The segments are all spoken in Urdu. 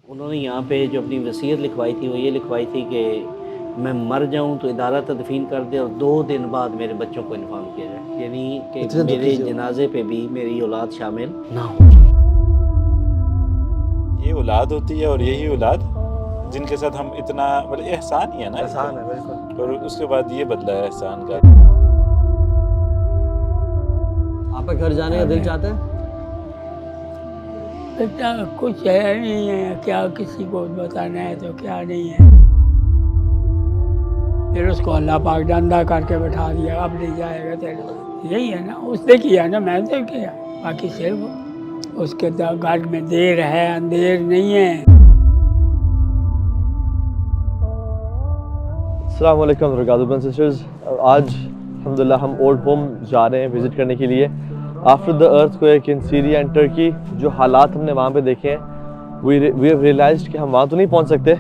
انہوں نے یہاں پہ جو اپنی وصیت لکھوائی تھی وہ یہ لکھوائی تھی کہ میں مر جاؤں تو ادارہ تدفین کر دے اور 2 دن بعد میرے بچوں کو انفارم کیا جائے، یعنی کہ میرے جنازے پہ بھی میری اولاد شامل نہ ہو۔ یہ اولاد ہوتی ہے اور یہی اولاد جن کے ساتھ ہم اتنا بڑے احسان ہی ہے نا، احسان ہے بالکل۔ اور اس کے بعد یہ بدلا ہے احسان کا۔ آپ کا گھر جانے کا دل چاہتا ہے؟ بیٹا کچھ ہے نہیں ہے، کیا کسی کو بتانا ہے تو کیا نہیں ہے۔ پھر اس کو اللہ پاک نے اندھا کر کے بٹھا دیا، اب نہیں جائے گا تیرے ساتھ۔ یہی ہے نا، اس نے کیا نا، میں نے کیا، باقی صرف اس کے گھر میں دیر ہے اندھیر نہیں ہے۔ السلام علیکم برادرز اینڈ سسٹرز، آج الحمدللہ ہم اولڈ ہوم جا رہے ہیں وزٹ کرنے کے لیے۔ After the earthquake in Syria and Turkey, جو حالات ہم نے وہاں پہ دیکھے ہیں، وی ہیو ریئلائزڈ کہ ہم وہاں تو نہیں پہنچ سکتے،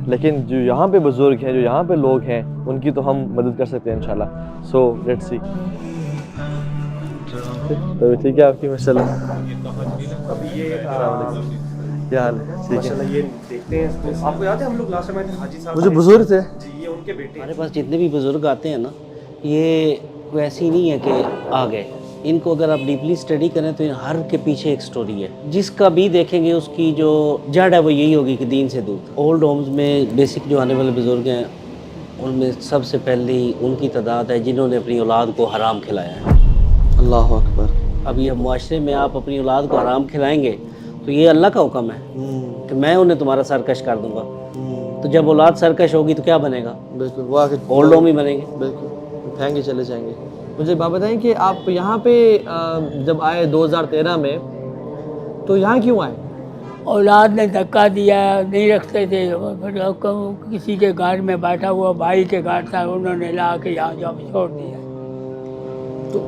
لیکن جو یہاں پہ بزرگ ہیں، جو یہاں پہ لوگ ہیں، ان کی تو ہم مدد کر سکتے ہیں انشاءاللہ۔ So let's see. تو ٹھیک ہے آپ کی ماشاءاللہ، کیا حال ہے؟ ٹھیک ہے، یہ دیکھتے ہیں۔ آپ کو یاد ہے ہم لوگ لاسٹ ٹائم آئے تھے حاجی صاحب؟ مجھے بزرگ تھے جی، یہ ان کے بیٹے ہیں۔ ہمارے پاس جتنے بھی بزرگ آتے ہیں نا، یہ کوئی ایسی نہیں ہے کہ آ گئے، ان کو اگر آپ ڈیپلی اسٹڈی کریں تو ہر کے پیچھے ایک سٹوری ہے، جس کا بھی دیکھیں گے اس کی جو جڑ ہے وہ یہی ہوگی کہ دین سے دور۔ اولڈ ہومز میں بیسک جو آنے والے بزرگ ہیں، ان میں سب سے پہلی ان کی تعداد ہے جنہوں نے اپنی اولاد کو حرام کھلایا ہے۔ اللہ اکبر۔ اب یہ معاشرے میں آپ اپنی اولاد کو حرام کھلائیں گے تو یہ اللہ کا حکم ہے کہ میں انہیں تمہارا سرکش کر دوں گا۔ تو جب اولاد سرکش ہوگی تو کیا بنے گا؟ بالکل، وہ آخر اولڈ ہوم ہی بنے گے۔ بالکل پھینگے چلے جائیں گے۔ مجھے بات بتائیں کہ آپ یہاں پہ جب آئے 2013 میں، تو یہاں کیوں آئے؟ اولاد نے دھکا دیا، نہیں رکھتے تھے، کسی کے گھر میں بیٹھا ہوا بھائی کے گھر تھا، انہوں نے لا کے یہاں جا چھوڑ دیا۔ تو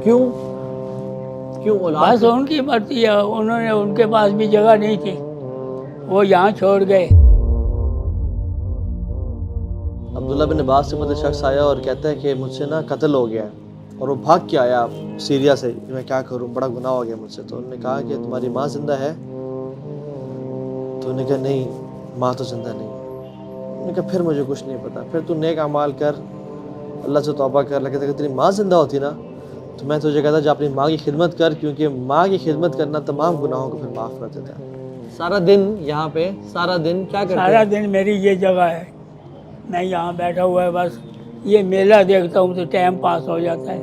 کیوں اولاد بس ان کی مرضی ہے، انہوں نے، ان کے پاس بھی جگہ نہیں تھی، وہ یہاں چھوڑ گئے۔ عبداللہ بن عباس سے مطلب شخص آیا اور کہتا ہے کہ مجھ سے نا قتل ہو گیا ہے، اور وہ بھاگ کے آیا سیریا سے، میں کیا کروں، بڑا گناہ ہو گیا مجھ سے۔ تو انہوں نے کہا کہ تمہاری ماں زندہ ہے؟ تو انہوں نے کہا نہیں، ماں تو زندہ نہیں ہے۔ انہوں نے کہا پھر مجھے کچھ نہیں پتا، پھر تو نیک اعمال کر، اللہ سے توبہ کر۔ لگتا ہے کہ تیری ماں زندہ ہوتی نا تو میں تجھے کہتا جو اپنی ماں کی خدمت کر، کیونکہ ماں کی خدمت کرنا تمام گناہوں کو پھر معاف کر دیتا ہے۔ سارا دن یہاں پہ، سارا دن کیا کرتے ہیں؟ سارا دن میری یہ جگہ ہے، میں یہاں بیٹھا ہوا ہے، بس یہ میلہ دیکھتا ہوں تو ٹائم پاس ہو جاتا ہے۔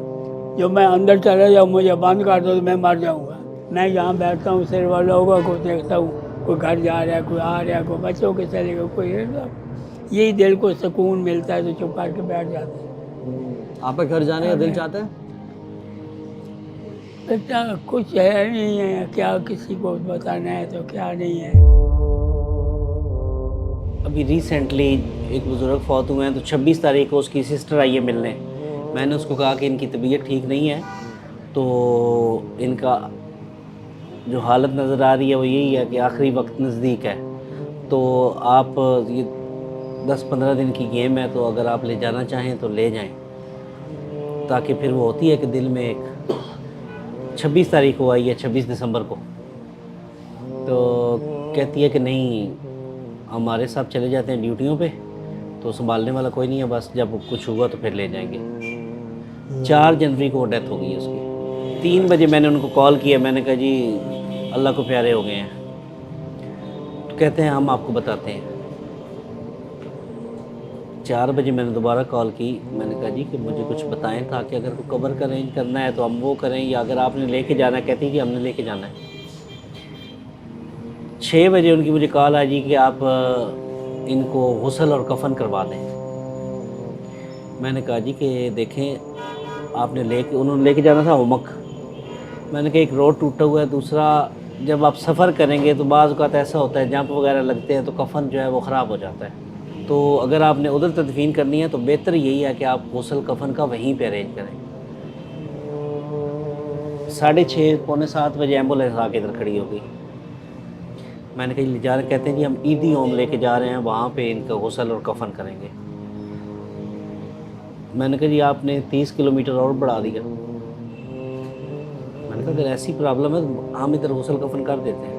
جو میں اندر چلا جاؤں، مجھے بند کر دو تو میں مر جاؤں گا۔ میں یہاں بیٹھتا ہوں، صرف لوگوں کو دیکھتا ہوں، کوئی گھر جا رہا ہے، کوئی آ رہا ہے، کوئی بچوں کے چلے گا، کوئی، یہی دل کو سکون ملتا ہے تو چپ کر کے بیٹھ جاتے ہیں۔ آپ کا گھر جانے کا دل چاہتا ہے؟ بیٹا کچھ ہے نہیں ہے، کیا کسی کو بتانا ہے تو کیا نہیں ہے۔ ابھی ریسنٹلی ایک بزرگ فوت ہوئے ہیں، تو 26 تاریخ کو اس کی سسٹر آئی ہے ملنے۔ میں نے اس کو کہا کہ ان کی طبیعت ٹھیک نہیں ہے، تو ان کا جو حالت نظر آ رہی ہے وہ یہی ہے کہ آخری وقت نزدیک ہے، تو آپ یہ 10-15 دن کی گیم ہے، تو اگر آپ لے جانا چاہیں تو لے جائیں، تاکہ پھر وہ ہوتی ہے کہ دل میں ایک 26 تاریخ کو آئی ہے، 26 دسمبر کو، تو کہتی ہے کہ نہیں، ہمارے ساتھ چلے جاتے ہیں ڈیوٹیوں پہ، تو سنبھالنے والا کوئی نہیں ہے، بس جب کچھ ہوا تو پھر لے جائیں گے۔ 4 جنوری کو ڈیتھ ہو گئی ہے اس کی۔ 3 بجے میں نے ان کو کال کیا، میں نے کہا جی اللہ کو پیارے ہو گئے ہیں، تو کہتے ہیں ہم آپ کو بتاتے ہیں۔ 4 بجے میں نے دوبارہ کال کی، میں نے کہا جی کہ مجھے کچھ بتائیں تاکہ اگر کوئی قبر کا ارینج کرنا ہے تو ہم وہ کریں، یا اگر آپ نے لے کے جانا ہے، کہتی کہ ہم نے لے کے جانا ہے۔ 6 بجے ان کی مجھے کال آئی جی کہ آپ ان کو غسل اور کفن کروا دیں۔ میں نے کہا جی کہ دیکھیں، آپ نے انہوں نے لے کے جانا تھا ہومک۔ میں نے کہا ایک روڈ ٹوٹا ہوا ہے، دوسرا جب آپ سفر کریں گے تو بعض اوقات ایسا ہوتا ہے جمپ وغیرہ لگتے ہیں تو کفن جو ہے وہ خراب ہو جاتا ہے، تو اگر آپ نے ادھر تدفین کرنی ہے تو بہتر یہی ہے کہ آپ غسل کفن کا وہیں پہ ارینج کریں۔ 6:30 پونے 7 بجے ایمبولینس آ کے ادھر کھڑی ہو گئی۔ میں نے کہا لے جا رہے، کہتے ہیں جی ہم عیدی ہوم لے کے جا رہے ہیں، وہاں پہ ان کا غسل اور کفن کریں گے۔ میں نے کہا جی آپ نے 30 کلومیٹر اور بڑھا دیا۔ میں نے کہا اگر ایسی پرابلم ہے تو ہم ادھر غسل کفن کر دیتے ہیں۔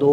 2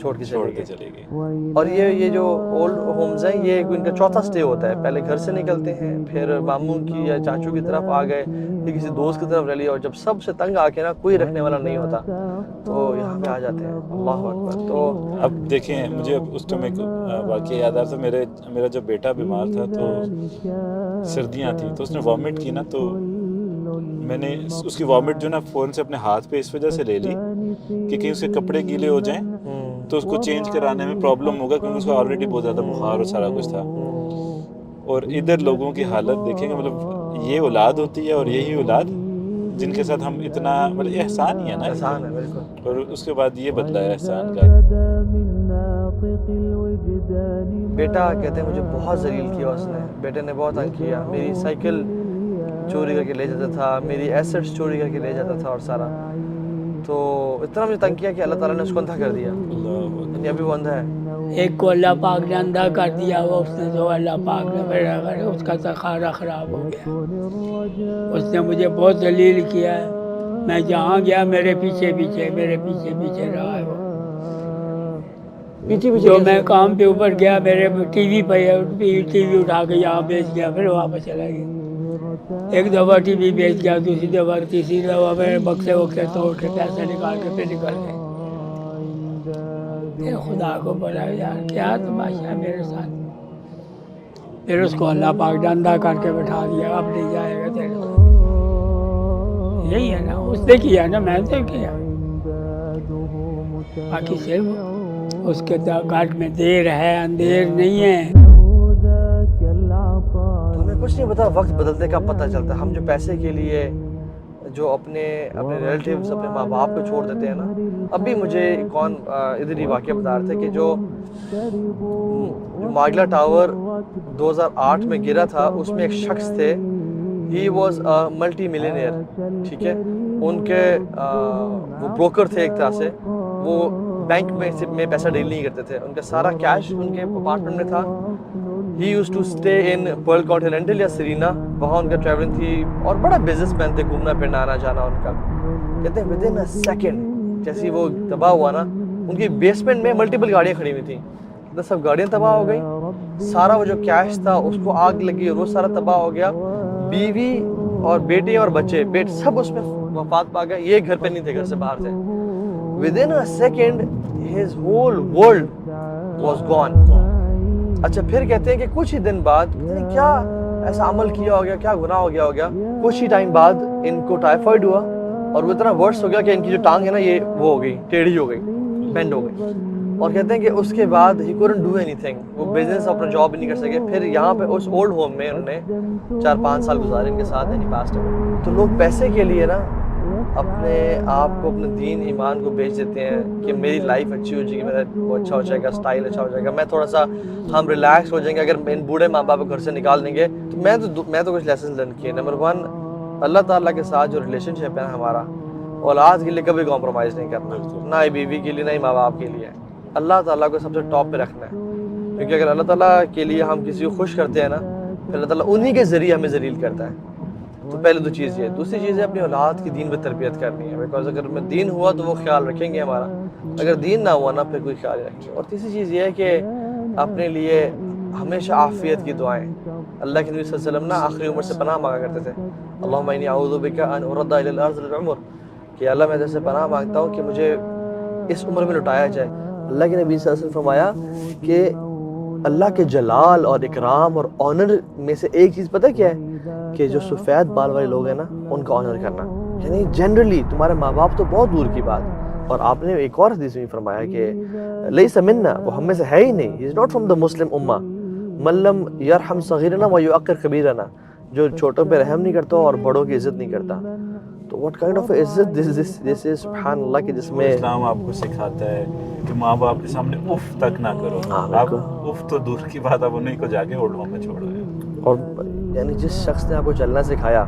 چھوڑ کے چھوڑ چلے کے گئے. چلی گئی. اور یہ جو اولڈ ہومز ہیں یہ ان کا چوتھا سٹے ہوتا ہے. پہلے گھر سے نکلتے ہیں, پھر ماموں کی یا چاچو کی طرف آ گئے, پھر کسی دوست کی طرف رہ لیا, اور جب سب سے تنگ آ کے نا کوئی رکھنے والا نہیں ہوتا تو یہاں پہ آ جاتے ہیں. اللہ اکبر. تو اب دیکھیں مجھے اس ٹائم ایک واقعہ یاد آ رہا تھا. میرا جب بیٹا بیمار تھا تو سردیاں تھیں تو اس نے وامٹ کی نا, تو میں نے اس کی وامٹ جو نا فوراً سے اپنے ہاتھ پہ اس وجہ سے لے لی کہ کہیں اس کے کپڑے گیلے ہو جائیں تو اس کو چینج کرانے میں پرابلم ہوگا, کیونکہ اس کو آلریڈی بہت زیادہ بخار اور سارا کچھ تھا. اور ادھر لوگوں کی حالت دیکھیں گے, مطلب یہ اولاد ہوتی ہے اور یہی اولاد جن کے ساتھ ہم اتنا مطلب احسان ہی ہے نا, احسان ہے بالکل. اور اس کے بعد یہ بدلا ہے احسان کا. بیٹا کہتے ہیں مجھے بہت ذلیل کیا اس نے. بیٹے نے بہت تنگ کیا. میری سائیکل چوری کر کے لے جاتا تھا, میری ایسٹس چوری کر کے لے جاتا تھا اور سارا. تو اتنا مجھے تنگ کیا کہ اللہ تعالیٰ نے اس کو اندھا کر دیا. یعنی ابھی وہ اندھا ہے. ایک کو اللہ پاک نے اندھا کر دیا, وہ اس نے جو اللہ پاک نے میرا اس کا تخارہ خراب ہو گیا. اس نے مجھے بہت ذلیل کیا ہے. میں جہاں گیا میرے پیچھے پیچھے رہا ہے وہ. جو میں کام پہ اوپر گیا میرے ٹی وی پہ ٹی وی اٹھا کے یہاں بیچ گیا, پھر واپس چلا گیا. ایک دفعہ ٹی وی بیچ گیا, دوسری دفعہ تیسری دفعہ میرے بکسے وکسے توڑ کے پیسے نکال کے پھر نکل گئے. پھر خدا کو بولا یار کیا تماشا ہے میرے ساتھ. پھر اس کو اللہ پاک نے اندھا کر کے بٹھا دیا, اب نہیں جائے گا تیرے ساتھ. یہی ہے نا, اس نے کیا نا, میں نے کیا. باقی صرف اس کے گھر میں دیر ہے اندھیر نہیں ہے. ہمیں کچھ نہیں پتا وقت بدلنے کا پتہ چلتا. ہم جو پیسے کے لیے جو اپنے ریلیٹیوز اپنے ماں باپ کو چھوڑ دیتے ہیں نا. ابھی مجھے کون ادھر ہی واقعہ بتا رہے تھے کہ جو ماگلا ٹاور 2008 میں گرا تھا, اس میں ایک شخص تھے, ہی واز ملٹی ملینئر. ٹھیک ہے, ان کے وہ بروکر تھے ایک طرح سے. وہ بینک میں پیسہ ڈیل نہیں کرتے تھے, ان کا سارا کیش ان کے اپارٹمنٹ میں تھا. He used to stay in Pearl Continental یا سرینا, وہاں ان کا ٹریولنگ تھی. اور بڑا بزنس مین تھے, گھومنا پھرنا آنا جانا ان کا. کہتے ہیں ود ان اے سیکنڈ جیسی وہ تباہ ہوا نا, ان کی بیسمنٹ میں ملٹیپل گاڑیاں کھڑی ہوئی تھیں. سب گاڑیاں تباہ ہو گئی, سارا وہ جو کیش تھا اس کو آگ لگی اور وہ سارا تباہ ہو گیا. بیوی اور بیٹے اور بچے سب اس میں وفات پا گئے. یہ گھر پہ نہیں تھے, گھر سے باہر تھے. within a second his whole world was gone. اچھا پھر کہتے ہیں کہ کچھ ہی دن بعد کیا ایسا عمل کیا ہو گیا, کیا گناہ ہو گیا. کچھ ہی ٹائم بعد ان کو ٹائیفائڈ ہوا اور وہ اتنا ورس ہو گیا کہ ان کی جو ٹانگ ہے نا یہ وہ ہو گئی, ٹیڑھی ہو گئی, بینڈ ہو گئی. اور کہتے ہیں کہ اس کے بعد he couldn't do anything, وہ بزنس اپنا جاب بھی نہیں کر سکے. پھر یہاں پہ اس اولڈ ہوم میں انہوں نے 4-5 سال گزارے ان کے ساتھ. Any passed away. تو لوگ پیسے کے لیے نا اپنے آپ کو, اپنے دین ایمان کو بیچ دیتے ہیں کہ میری لائف اچھی ہو جائے گی, میرا وہ اچھا ہو جائے گا, اسٹائل اچھا ہو جائے گا, میں تھوڑا سا ہم ریلیکس ہو جائیں گے اگر ان بوڑھے ماں باپ کو گھر سے نکال دیں گے. تو میں تو کچھ لیسنز لرن کیے. نمبر 1, اللہ تعالیٰ کے ساتھ جو ریلیشن شپ ہے ہمارا, اولاد کے لیے کبھی کمپرومائز نہیں کرنا, نہ ہی بیوی کے لیے نہ ہی ماں باپ کے لیے. اللہ تعالیٰ کو سب سے ٹاپ پہ رکھنا ہے, کیونکہ اگر اللہ تعالیٰ کے لیے ہم کسی کو خوش کرتے ہیں نا, پھر اللہ تعالیٰ انہی کے ذریعے ہمیں ذلیل کرتا ہے. تو پہلے تو چیز یہ. دوسری چیز ہے اپنی اولاد کی دین پہ تربیت کرنی ہے, بیکاز اگر میں دین ہوا تو وہ خیال رکھیں گے ہمارا, اگر دین نہ ہوا نا پھر کوئی خیال نہیں رکھیں گے. اور تیسری چیز یہ ہے کہ اپنے لیے ہمیشہ عافیت کی دعائیں. اللہ کے نبی صلی اللہ علیہ وسلم نا آخری عمر سے پناہ مانگا کرتے تھے, اللہم انی اعوذ بک ان ارد الی الارض العمر, کہ اللہ میں تجھ سے پناہ مانگتا ہوں کہ مجھے اس عمر میں لٹایا جائے. اللہ کے نبی صلی اللہ علیہ وسلم فرمایا کہ اللہ کے جلال اور اکرام اور آنر میں سے ایک چیز پتہ کیا ہے, کہ جو سفید بال والے لوگ ہیں نا ان کا آنر کرنا. یعنی جنرلی تمہارے ماں باپ تو بہت دور کی بات. اور آپ نے ایک اور حدیث میں فرمایا کہ لیس منا, وہ ہم میں سے ہے ہی نہیں, ہی از ناٹ فرام دا مسلم امہ, من لم یرحم صغیرنا ویعقر کبیرنا, جو چھوٹوں پہ رحم نہیں کرتا اور بڑوں کی عزت نہیں کرتا. تو what kind of عزت this is سبحان اللہ, کہ جس میں اسلام آپ کو سکھاتا ہے کہ ماں باپ کے سامنے اف تک نہ کرو. آپ اف تو دور کی بات, آپ انہیں کو جا کے اولڈ ہوم میں چھوڑو. اور یعنی جس شخص نے آپ کو چلنا سکھایا,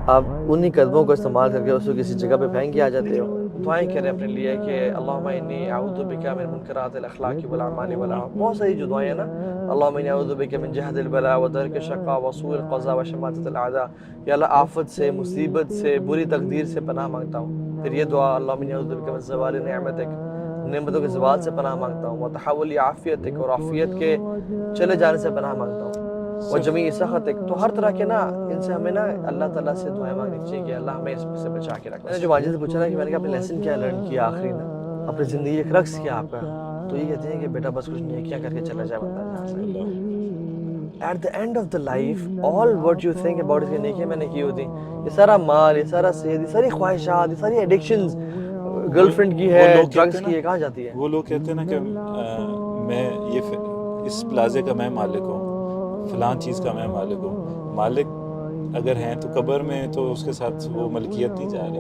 آپ انہی قدموں کو استعمال کر کے اس کو کسی جگہ پہ پھینک کے آ جاتے ہو. دعائیں کریں اپنے لیے کہ اللہم انی اعوذ بک من منکرات الاخلاق والاعمال والهوى. بہت ساری جو دعائیں ہیں نا, اللہم انی اعوذ بک من جہد البلاء ودرک الشقاء وسوء القضاء وشماتۃ الاعداء. یا اللہ آفت سے, مصیبت سے, بری تقدیر سے پناہ مانگتا ہوں. پھر یہ دعا اللہم انی اعوذ بک من زوال نعمتک, نعمتوں کے زوال سے پناہ مانگتا ہوں، وتحول عافیتک، اور عافیت کے چلے جانے سے پناہ مانگتا ہوں، وجمیع سخطک. تو ہر طرح کے نا ان سے ہمیں نا اللہ تعالیٰ سے دعائیں مانگنی چاہیے کہ اللہ ہمیں اس سے بچا کے رکھے. میں نے جو ماجد سے پوچھا نا کہ میں نے کہا اپنے لیسن کیا لرن کیا آخری میں، اپنی زندگی ایک رقص کیا آپ کا، تو یہ کہتے ہیں کہ بیٹا بس کچھ نیکیاں کر کے چلا جائے بندہ جہاں سے. At the end of the life all what you think about, اس کی نیکیاں میں نے کی ہوتی، یہ سارا مال، یہ سارا صحت، یہ ساری خواہشات، یہ ساری ایڈکشنز، گرل فرینڈ کی ہے، وہ لوگ ڈرگس کہتے کی ہیں ہے، کہاں جاتی ہے؟ وہ لوگ کہتے ہیں نا کہ میں اس پلازے کا میں مالک ہوں، فلاں چیز کا میں مالک ہوں. مالک اگر ہیں تو قبر میں تو اس کے ساتھ وہ ملکیت نہیں جا رہی.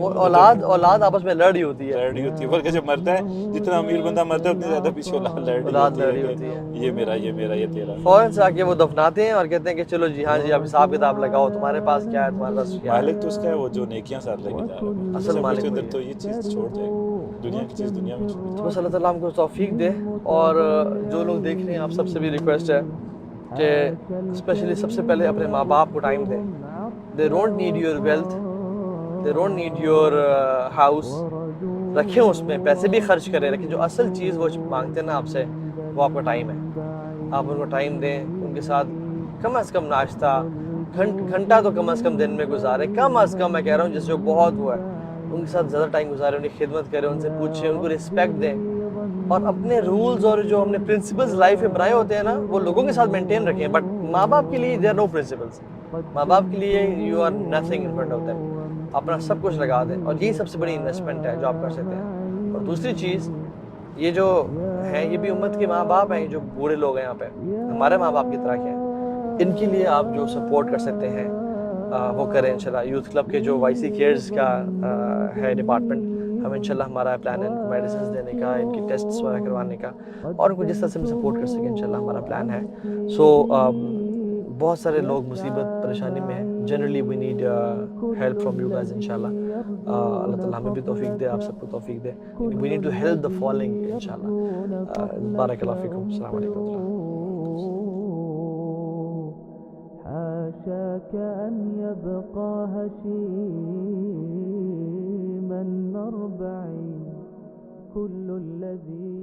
اولاد آپس میں لڑ رہی ہوتی ہے، لڑ رہی ہوتی ہے، بلکہ جب مرتا ہے جتنا امیر بندہ مرتا ہے اتنی زیادہ پیچھے اولاد لڑ رہی ہوتی ہے. یہ میرا، یہ میرا، یہ تیرا. فوراً سے آ کے وہ دفناتے ہیں اور کہتے ہیں کہ چلو جی ہاں جی اب حساب کتاب لگاؤ، تمہارے پاس کیا ہے، تمہارے پاس کیا ہے. مالک تو اس کا ہے وہ جو نیکیاں ساتھ لے کے جا رہا ہے. اصل سب مالک کچھ ادھر وہی ہے. تو یہ چیز چھوڑ جائے گی، دنیا کی چیز دنیا میں چھوڑ. بس اللہ تعالیٰ ہم کو توفیق دے. اور جو لوگ دیکھ رہے ہیں آپ سب سے بھی ریکویسٹ ہے کہ اسپیشلی سب سے پہلے اپنے ماں باپ کو ٹائم دیں. They don't need your wealth, they don't need your house. رکھیں اس میں پیسے بھی خرچ کریں، لیکن جو اصل چیز وہ مانگتے ہیں نا آپ سے، وہ آپ کا ٹائم ہے. آپ ان کو ٹائم دیں، ان کے ساتھ کم از کم ناشتہ گھنٹہ تو کم از کم دن میں گزاریں. کم از کم میں کہہ رہا ہوں جس جو بہت ہوا ہے ان کے ساتھ زیادہ ٹائم گزاریں، ان کی خدمت کریں، ان سے پوچھیں، ان کو رسپیکٹ دیں. اور اپنے رولز اور جو ہم نے پرنسپلز لائف میں بنائے ہوتے ہیں نا وہ لوگوں کے ساتھ مینٹین رکھیں. بٹ ماں باپ کے لیے دیر آر نو پرنسپلز. ماں باپ کے لیے you are nothing in front of them. اپنا سب کچھ لگا دیں، اور یہی سب سے بڑی انویسٹمنٹ ہے جو آپ کر سکتے ہیں. اور دوسری چیز یہ جو ہیں یہ بھی امت کے ماں باپ ہیں، جو بوڑھے لوگ ہیں یہاں پہ ہمارے ماں باپ کی طرح کے ہیں. ان کے لیے آپ جو سپورٹ کر سکتے ہیں وہ کریں انشاءاللہ. یوتھ کلب کے جو وائی سی کیئرز کا ہے ڈپارٹمنٹ، ہم انشاءاللہ ہمارا پلان ہے ان کو میڈیسنز دینے کا، ان کی ٹیسٹس وغیرہ کروانے کا، اور ان کو جس طرح سے ہم سپورٹ کر سکیں انشاءاللہ ہمارا پلان ہے. سو بہت سارے لوگ مصیبت پریشانی میں ہیں. Generally we need help from you guys انشاءاللہ. اللہ تعالیٰ ہمیں بھی توفیق دے، آپ سب کو توفیق دے. We need to help the following انشاءاللہ. بارک اللہ فیکم. السلام علیکم و رحمۃ اللہ. حاشاك أن يبقى هشيما مربعي كل الذي